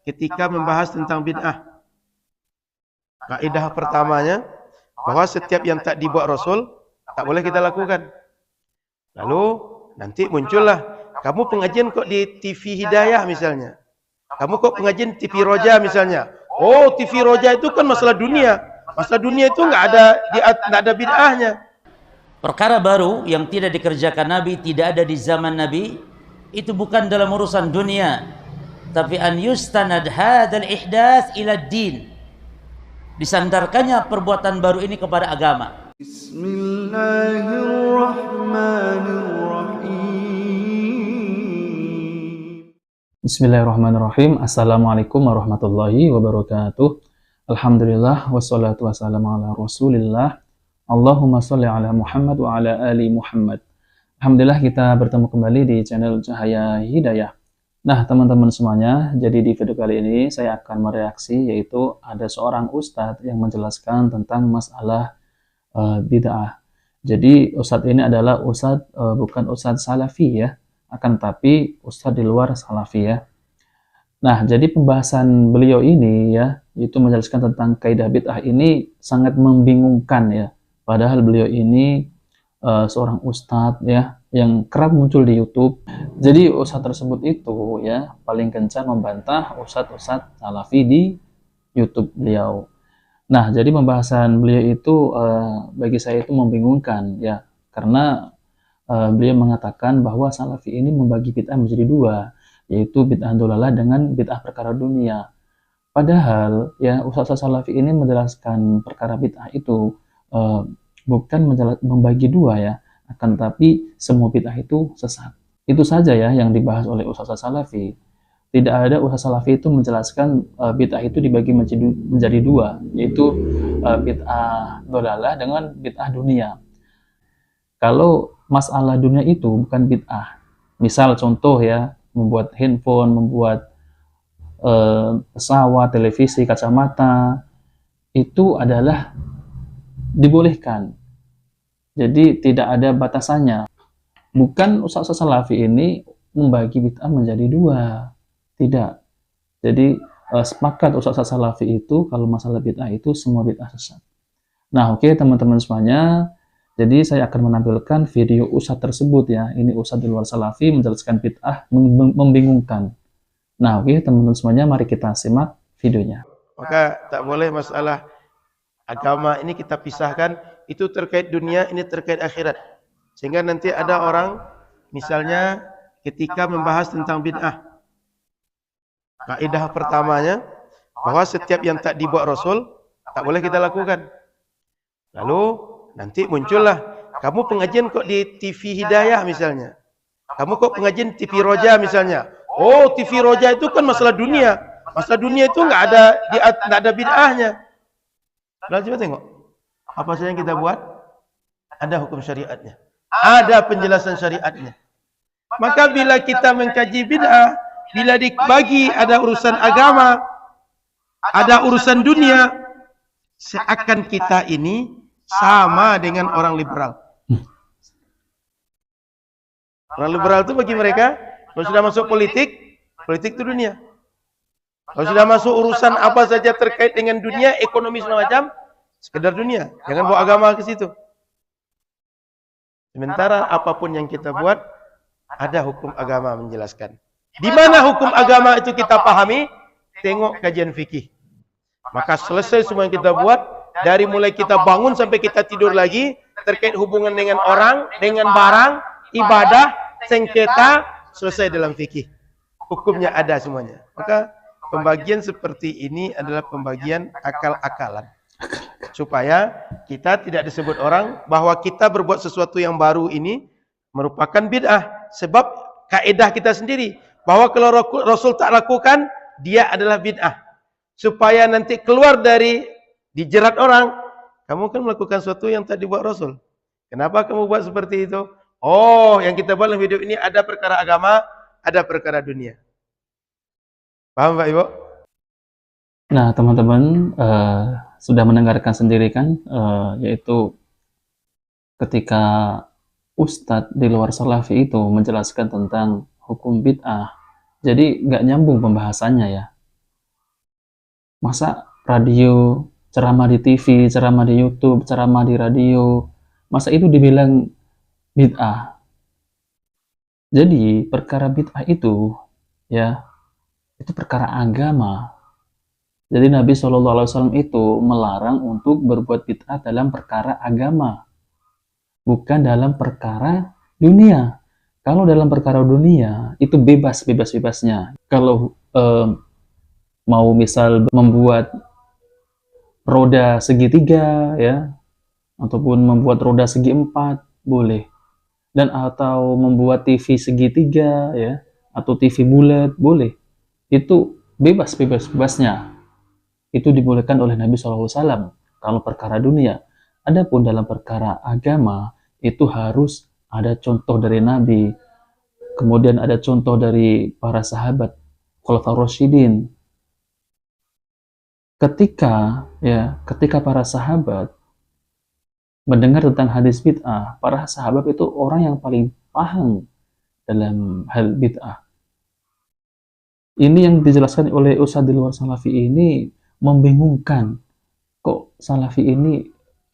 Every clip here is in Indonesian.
ketika membahas tentang bid'ah. Kaidah pertamanya bahwa setiap yang tak dibuat Rasul tak boleh kita lakukan. Lalu nanti muncullah, kamu pengajian kok di TV Hidayah misalnya, kamu kok pengajian TV Roja misalnya. Oh, TV Roja itu kan masalah dunia. Masalah dunia itu nggak ada bid'ahnya. Perkara baru yang tidak dikerjakan Nabi, tidak ada di zaman Nabi, itu bukan dalam urusan dunia, tapi an yustanad hadzal ihdaats ila din. Disandarkannya perbuatan baru ini kepada agama. Bismillahirrahmanirrahim. Assalamualaikum warahmatullahi wabarakatuh. Alhamdulillah wassalatu wassalamu ala Rasulillah. Allahumma sholli ala Muhammad wa ala ali Muhammad. Alhamdulillah kita bertemu kembali di channel Cahaya Hidayah. Nah, teman-teman semuanya, jadi di video kali ini saya akan mereaksi, yaitu ada seorang ustadz yang menjelaskan tentang masalah bid'ah. Jadi ustadz ini adalah ustadz bukan ustadz salafi ya, akan tapi ustadz di luar salafi ya. Nah, jadi pembahasan beliau ini ya, itu menjelaskan tentang kaidah bid'ah ini sangat membingungkan ya. Padahal beliau ini seorang ustadz ya, yang kerap muncul di YouTube. Jadi ustadz tersebut itu ya paling gencar membantah ustadz-ustadz salafi di YouTube beliau. Nah, jadi pembahasan beliau itu bagi saya itu membingungkan ya, karena beliau mengatakan bahwa salafi ini membagi bid'ah menjadi dua, yaitu bid'ah dolalah dengan bid'ah perkara dunia. Padahal ya ustadz salafi ini menjelaskan perkara bid'ah itu bukan membagi dua ya, akan tapi semua bid'ah itu sesat. Itu saja ya yang dibahas oleh ustadz salafi. Tidak ada ustadz salafi itu menjelaskan bid'ah itu dibagi menjadi dua, yaitu bid'ah dolalah dengan bid'ah dunia. Kalau masalah dunia itu bukan bid'ah, misal contoh ya, membuat handphone, membuat pesawat, televisi, kacamata, itu adalah dibolehkan. Jadi tidak ada batasannya. Bukan ustadz salafi ini membagi bid'ah menjadi dua. Tidak. Jadi sepakat ustadz salafi itu kalau masalah bid'ah itu semua bid'ah sesat. Nah, oke teman-teman semuanya. Jadi saya akan menampilkan video ustadz tersebut ya. Ini ustadz di luar salafi menjelaskan bid'ah membingungkan. Nah, oke teman-teman semuanya, mari kita simak videonya. Maka tak boleh masalah agama ini kita pisahkan, itu terkait dunia, ini terkait akhirat. Sehingga nanti ada orang misalnya ketika membahas tentang bid'ah, kaidah pertamanya bahwa setiap yang tak dibuat Rasul tak boleh kita lakukan. Lalu nanti muncullah, kamu pengajian kok di TV Hidayah misalnya, kamu kok pengajian TV Roja misalnya. Oh, TV Roja itu kan masalah dunia. Masalah dunia itu nggak ada bid'ahnya. Lalu coba tengok, apa saja yang kita buat, ada hukum syariatnya, ada penjelasan syariatnya. Maka bila kita mengkaji bid'ah, bila dibagi ada urusan agama, ada urusan dunia, seakan kita ini sama dengan orang liberal. Orang liberal itu bagi mereka, kalau sudah masuk politik, politik itu dunia. Kalau sudah masuk urusan apa saja terkait dengan dunia, ekonomi segala macam, sekedar dunia. Jangan bawa agama ke situ. Sementara apapun yang kita buat, ada hukum agama menjelaskan. Di mana hukum agama itu kita pahami, tengok kajian fikih. Maka selesai semua yang kita buat, dari mulai kita bangun sampai kita tidur lagi, terkait hubungan dengan orang, dengan barang, ibadah, sengketa, selesai dalam fikih. Hukumnya ada semuanya. Maka pembagian seperti ini adalah pembagian akal-akalan. Supaya kita tidak disebut orang bahwa kita berbuat sesuatu yang baru ini merupakan bid'ah. Sebab kaidah kita sendiri, bahwa kalau Rasul tak lakukan, dia adalah bid'ah. Supaya nanti keluar dari dijerat orang, kamu kan melakukan sesuatu yang tak dibuat Rasul. Kenapa kamu buat seperti itu? Oh, yang kita buat dalam video ini ada perkara agama, ada perkara dunia. Paham Pak Ibu? Nah, teman-teman sudah mendengarkan sendiri kan, yaitu ketika ustadz di luar salafi itu menjelaskan tentang hukum bid'ah, jadi nggak nyambung pembahasannya ya. Masa radio, ceramah di TV, ceramah di YouTube, ceramah di radio, masa itu dibilang bid'ah? Jadi perkara bid'ah itu ya, itu perkara agama. Jadi Nabi SAW itu melarang untuk berbuat bid'ah dalam perkara agama, bukan dalam perkara dunia. Kalau dalam perkara dunia itu bebas-bebasnya. Kalau mau misal membuat roda segitiga ya, ataupun membuat roda segi empat boleh, dan atau membuat TV segitiga ya, atau TV bulat boleh. Itu bebasnya. Itu dibolehkan oleh Nabi SAW kalau perkara dunia. Adapun dalam perkara agama itu harus ada contoh dari Nabi, kemudian ada contoh dari para sahabat Khulafaur Rasyidin. Ketika para sahabat mendengar tentang hadis bid'ah, para sahabat itu orang yang paling paham dalam hal bid'ah. Ini yang dijelaskan oleh Ustadz Dilwar Salafi ini membingungkan. Kok Salafi ini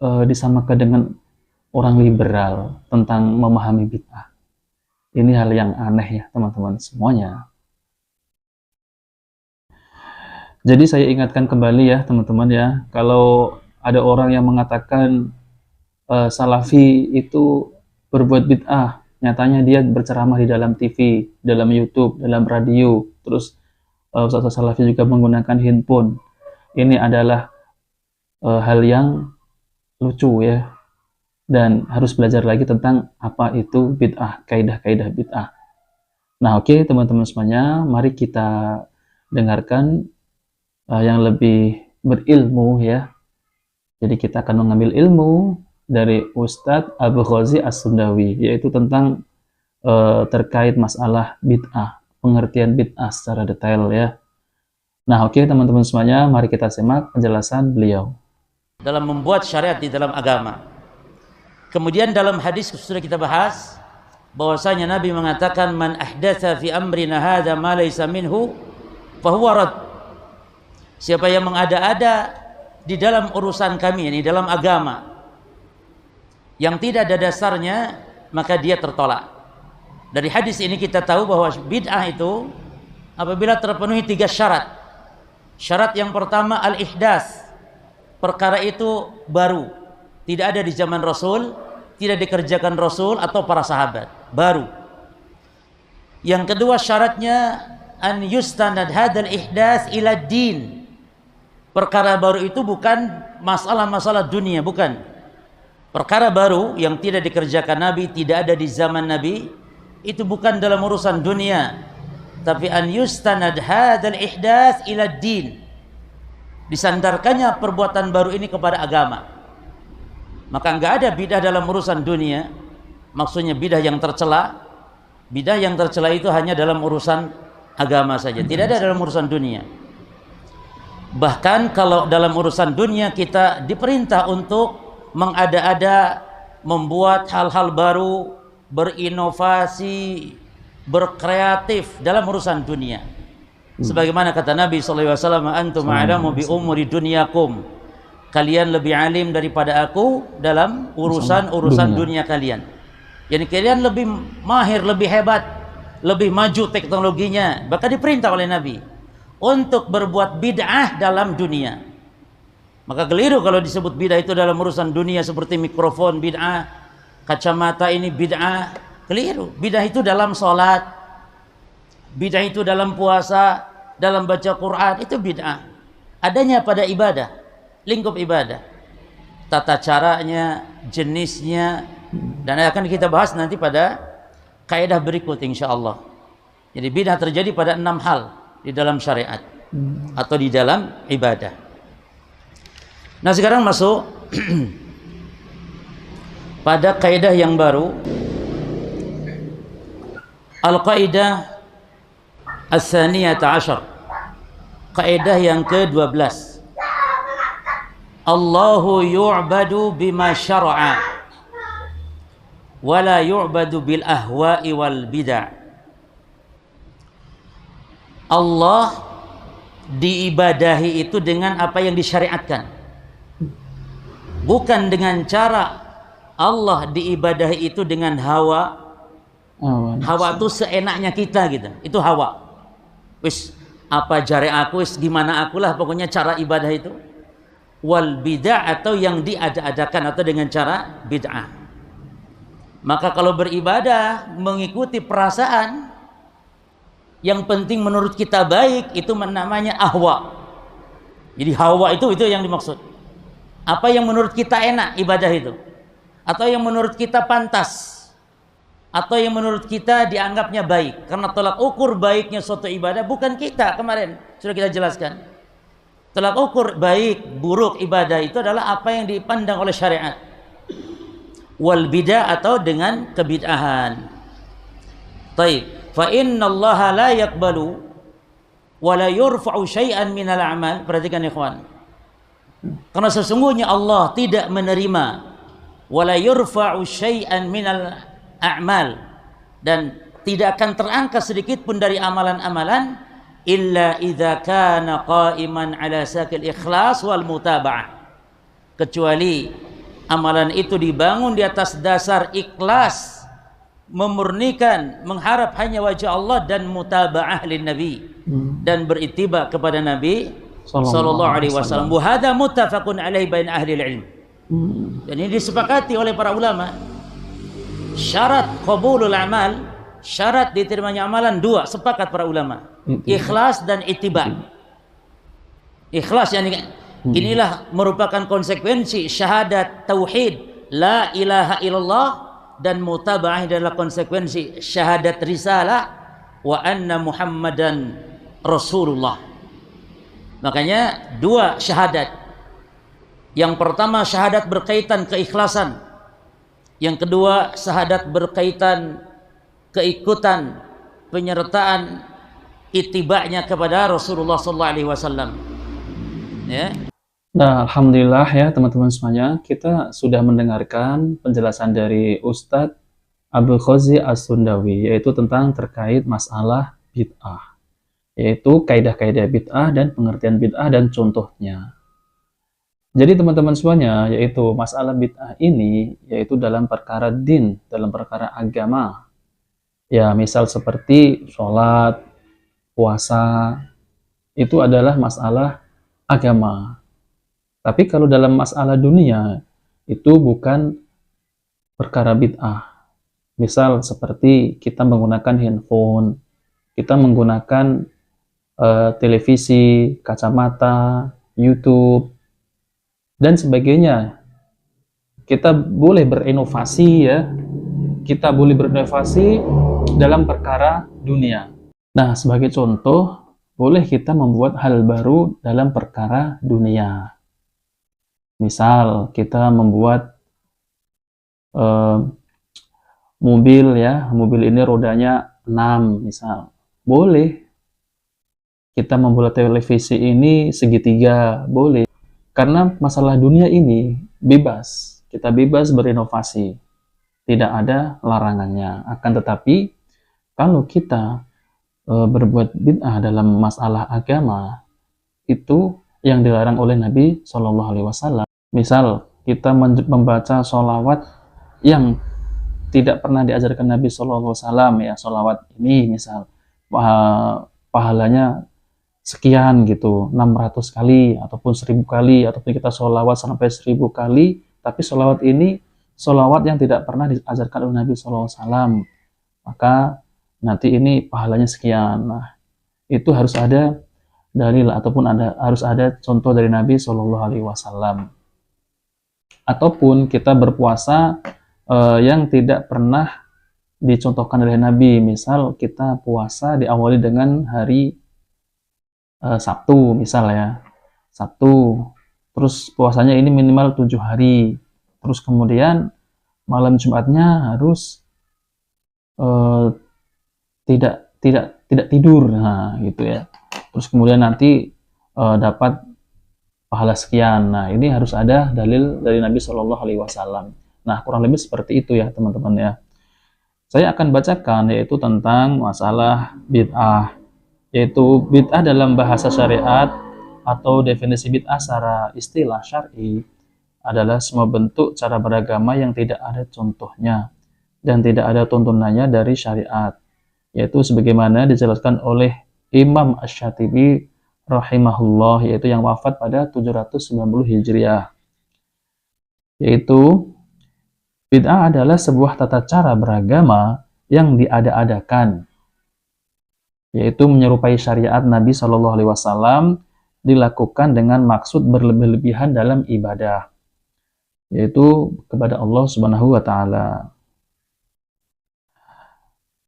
disamakan dengan orang liberal tentang memahami bid'ah? Ini hal yang aneh ya teman-teman semuanya. Jadi saya ingatkan kembali ya teman-teman ya, kalau ada orang yang mengatakan Salafi itu berbuat bid'ah, nyatanya dia berceramah di dalam TV, dalam YouTube, dalam radio, terus Ustaz Salafi juga menggunakan handphone. Ini adalah hal yang lucu ya, dan harus belajar lagi tentang apa itu bid'ah, kaidah-kaidah bid'ah. Nah oke, teman-teman semuanya, mari kita dengarkan yang lebih berilmu ya. Jadi kita akan mengambil ilmu dari Ustadz Abu Ghazi As-Sundawi, yaitu tentang terkait masalah bid'ah, pengertian bid'ah secara detail ya. Nah oke teman-teman semuanya, mari kita simak penjelasan beliau dalam membuat syariat di dalam agama. Kemudian dalam hadis sudah kita bahas bahwasanya Nabi mengatakan, man ahdatsa fi amrina hadza ma laysa minhu fahuwa rad. Siapa yang mengada-ada di dalam urusan kami, ini dalam agama, yang tidak ada dasarnya, maka dia tertolak. Dari hadis ini kita tahu bahwa bid'ah itu apabila terpenuhi 3 syarat. Syarat yang pertama al-ihdas. Perkara itu baru, tidak ada di zaman Rasul, tidak dikerjakan Rasul atau para sahabat, baru. Yang kedua syaratnya an yustanad hadzal ihdas ila din. Perkara baru itu bukan masalah-masalah dunia, bukan. Perkara baru yang tidak dikerjakan Nabi, tidak ada di zaman Nabi, itu bukan dalam urusan dunia, tapi an yustanad hadzal ihdas ila din. Disandarkannya perbuatan baru ini kepada agama. Maka enggak ada bidah dalam urusan dunia. Maksudnya bidah yang tercela. Bidah yang tercela itu hanya dalam urusan agama saja, tidak ada dalam urusan dunia. Bahkan kalau dalam urusan dunia kita diperintah untuk mengada-ada, membuat hal-hal baru, berinovasi, berkreatif dalam urusan dunia. Sebagaimana kata Nabi SAW, antum a'lamu bi umuri dunyakum. Kalian lebih alim daripada aku dalam urusan dunia kalian. Jadi kalian lebih mahir, lebih hebat, lebih maju teknologinya. Bahkan diperintah oleh Nabi untuk berbuat bid'ah dalam dunia. Maka keliru kalau disebut bid'ah itu dalam urusan dunia, seperti mikrofon bid'ah, kacamata ini bid'ah. Keliru. Bid'ah itu dalam sholat, bid'ah itu dalam puasa, dalam baca Quran, itu bid'ah. Adanya pada ibadah, lingkup ibadah, tata caranya, jenisnya, dan akan kita bahas nanti pada kaidah berikut insyaallah. Jadi bid'ah terjadi pada 6 hal di dalam syariat atau di dalam ibadah. Nah sekarang masuk pada kaidah yang baru, al-qaidah as-saniyata asyar, kaidah yang ke-12. Allahu yu'badu bima syara'a wa la yu'badu bil ahwa'i wal bid'ah. Allah diibadahi itu dengan apa yang disyariatkan, bukan dengan cara Allah diibadahi itu dengan hawa. Hawa itu seenaknya kita gitu, itu hawa. Wis apa jare aku, wis gimana akulah, pokoknya cara ibadah itu. Wal bid'ah, atau yang diada-adakan atau dengan cara bid'ah. Maka kalau beribadah mengikuti perasaan, yang penting menurut kita baik, itu namanya ahwa. Jadi hawa itu yang dimaksud. Apa yang menurut kita enak ibadah itu, atau yang menurut kita pantas, atau yang menurut kita dianggapnya baik. Karena tolak ukur baiknya suatu ibadah bukan kita, kemarin sudah kita jelaskan. Tolak ukur baik buruk ibadah itu adalah apa yang dipandang oleh syariat. Wal bid'ah, atau dengan kebid'ahan. Taib. Fa innallaha la yaqbalu wa la yurfa'u syai'an minal a'mal. Perhatikan ikhwan. Karena sesungguhnya Allah tidak menerima wa la yurfa'u syai'an minal a'mal, dan tidak akan terangkat sedikit pun dari amalan-amalan illa idza kana qa'iman ala sakil ikhlas wal mutaba'ah, kecuali amalan itu dibangun di atas dasar ikhlas, memurnikan, mengharap hanya wajah Allah, dan mutaba'ah lin nabi, dan berittiba kepada Nabi sallallahu alaihi wasallam. Wa hadza muttafaqun alaihi bain ahli ilm. Dan ini disepakati oleh para ulama. Syarat qabulul amal, syarat diterimanya amalan dua, sepakat para ulama. Ikhlas dan ittiba. Ikhlas yani inilah merupakan konsekuensi syahadat tauhid la ilaha illallah, dan mutaba'ah adalah konsekuensi syahadat risalah wa anna muhammadan rasulullah. Makanya dua syahadat. Yang pertama syahadat berkaitan keikhlasan. Yang kedua syahadat berkaitan keikutan, penyertaan, itibanya kepada Rasulullah sallallahu alaihi wasallam. Ya. Nah, alhamdulillah ya teman-teman semuanya, kita sudah mendengarkan penjelasan dari Ustadz Abdul Qazi As-Sundawi, yaitu tentang terkait masalah bid'ah, yaitu kaidah-kaidah bid'ah dan pengertian bid'ah dan contohnya. Jadi teman-teman semuanya, yaitu masalah bid'ah ini, yaitu dalam perkara din, dalam perkara agama. Ya, misal seperti sholat, puasa, itu adalah masalah agama. Tapi kalau dalam masalah dunia, itu bukan perkara bid'ah. Misal seperti kita menggunakan handphone, kita menggunakan televisi, kacamata, YouTube, dan sebagainya. Kita boleh berinovasi ya. Kita boleh berinovasi dalam perkara dunia. Nah, sebagai contoh, boleh kita membuat hal baru dalam perkara dunia. Misal, kita membuat mobil ya. Mobil ini rodanya 6 misal. Boleh. Kita membuat televisi ini segitiga. Boleh. Karena masalah dunia ini bebas, kita bebas berinovasi, tidak ada larangannya. Akan tetapi, kalau kita berbuat bid'ah dalam masalah agama, itu yang dilarang oleh Nabi Shallallahu Alaihi Wasallam. Misal, kita membaca sholawat yang tidak pernah diajarkan Nabi Shallallahu Alaihi Wasallam, ya sholawat ini misal pahalanya sekian gitu, 600 kali ataupun 1000 kali, ataupun kita sholawat sampai 1000 kali, tapi sholawat ini sholawat yang tidak pernah diajarkan oleh Nabi SAW, maka nanti ini pahalanya sekian. Nah, itu harus ada dalil ataupun harus ada contoh dari Nabi SAW. Ataupun kita berpuasa yang tidak pernah dicontohkan oleh Nabi, misal kita puasa diawali dengan hari Sabtu misal ya, Sabtu, terus puasanya ini minimal 7 hari, terus kemudian malam Jumatnya harus tidak tidur, nah gitu ya, terus kemudian nanti dapat pahala sekian. Nah, ini harus ada dalil dari Nabi Shallallahu Alaihi Wasallam. Nah, kurang lebih seperti itu ya teman-teman ya. Saya akan bacakan yaitu tentang masalah bid'ah. yaitu bid'ah dalam bahasa syariat atau definisi bid'ah secara istilah syar'i adalah semua bentuk cara beragama yang tidak ada contohnya dan tidak ada tuntunannya dari syariat, yaitu sebagaimana dijelaskan oleh Imam Asy-Syatibi rahimahullah, yaitu yang wafat pada 790 Hijriah. Yaitu bid'ah adalah sebuah tata cara beragama yang diada-adakan, yaitu menyerupai syariat Nabi Shallallahu Alaihi Wasallam dilakukan dengan maksud berlebih-lebihan dalam ibadah, yaitu kepada Allah Subhanahu wa taala.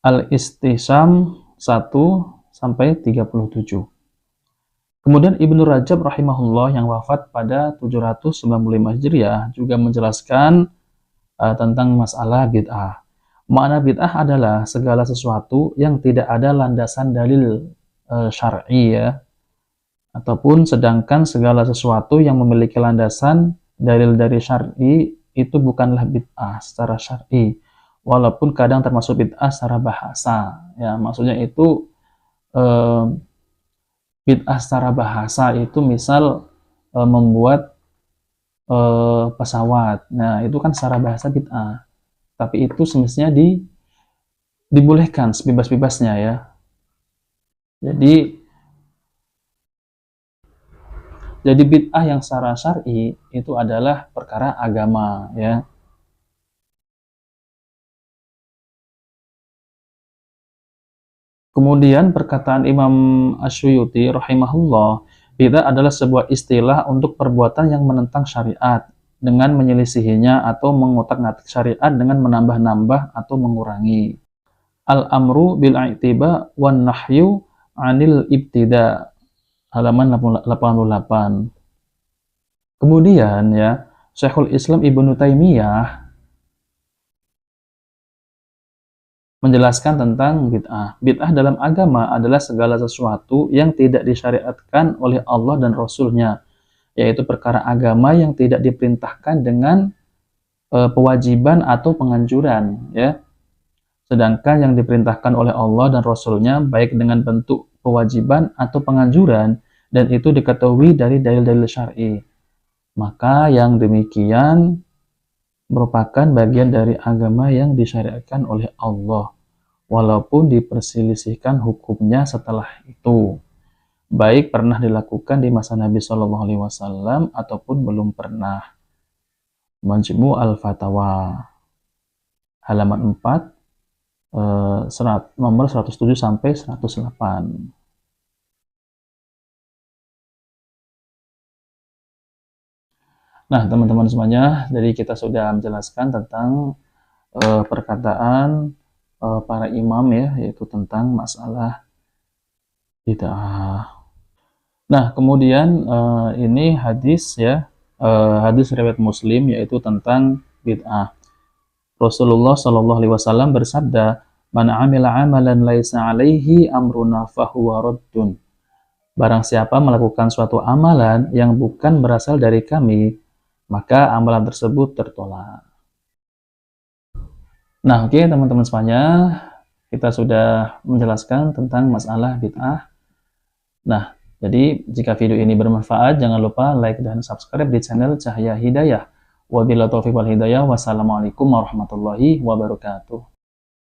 Al-Istisam 1 sampai 37. Kemudian Ibnu Rajab rahimahullah yang wafat pada 795 Hijriah juga menjelaskan tentang masalah bid'ah. Makna bid'ah adalah segala sesuatu yang tidak ada landasan dalil syar'i ya, ataupun sedangkan segala sesuatu yang memiliki landasan dalil dari syar'i itu bukanlah bid'ah secara syar'i, walaupun kadang termasuk bid'ah secara bahasa ya. Maksudnya itu bid'ah secara bahasa itu misal membuat pesawat, nah itu kan secara bahasa bid'ah, tapi itu semestinya dibolehkan sebebas-bebasnya ya. Jadi bid'ah yang secara syar'i itu adalah perkara agama ya. Kemudian perkataan Imam Asy-Syuyuti rahimahullah, bid'ah adalah sebuah istilah untuk perbuatan yang menentang syariat dengan menyelisihinya atau mengotak-ngatik syariat dengan menambah-nambah atau mengurangi. Al-amru bil i'tiba wan nahyu 'anil ibtida, halaman 88. Kemudian ya, Syekhul Islam Ibnu Taimiyah menjelaskan tentang bid'ah. Bid'ah dalam agama adalah segala sesuatu yang tidak disyariatkan oleh Allah dan Rasul-Nya, yaitu perkara agama yang tidak diperintahkan dengan pewajiban atau penganjuran ya. Sedangkan yang diperintahkan oleh Allah dan Rasul-Nya baik dengan bentuk kewajiban atau penganjuran, dan itu diketahui dari dalil-dalil syar'i, maka yang demikian merupakan bagian dari agama yang disyariatkan oleh Allah, walaupun diperselisihkan hukumnya setelah itu, baik pernah dilakukan di masa Nabi Shallallahu Alaihi Wasallam ataupun belum pernah. Majmu' al-Fatawa halaman 4 nomor 107 sampai 108. Nah, teman-teman semuanya, jadi kita sudah menjelaskan tentang perkataan para imam ya, yaitu tentang masalah bid'ah. Nah, kemudian ini hadis ya, hadis riwayat Muslim, yaitu tentang bid'ah. Rasulullah Shallallahu Alaihi Wasallam bersabda, "Man amila amalan laisa alaihi amruna fahuwa raddun." Barang siapa melakukan suatu amalan yang bukan berasal dari kami, maka amalan tersebut tertolak. Nah, oke teman-teman semuanya, kita sudah menjelaskan tentang masalah bid'ah. Nah, jadi jika video ini bermanfaat, jangan lupa like dan subscribe di channel Cahaya Hidayah. Wabillahi taufiq wal hidayah. Wassalamualaikum warahmatullahi wabarakatuh.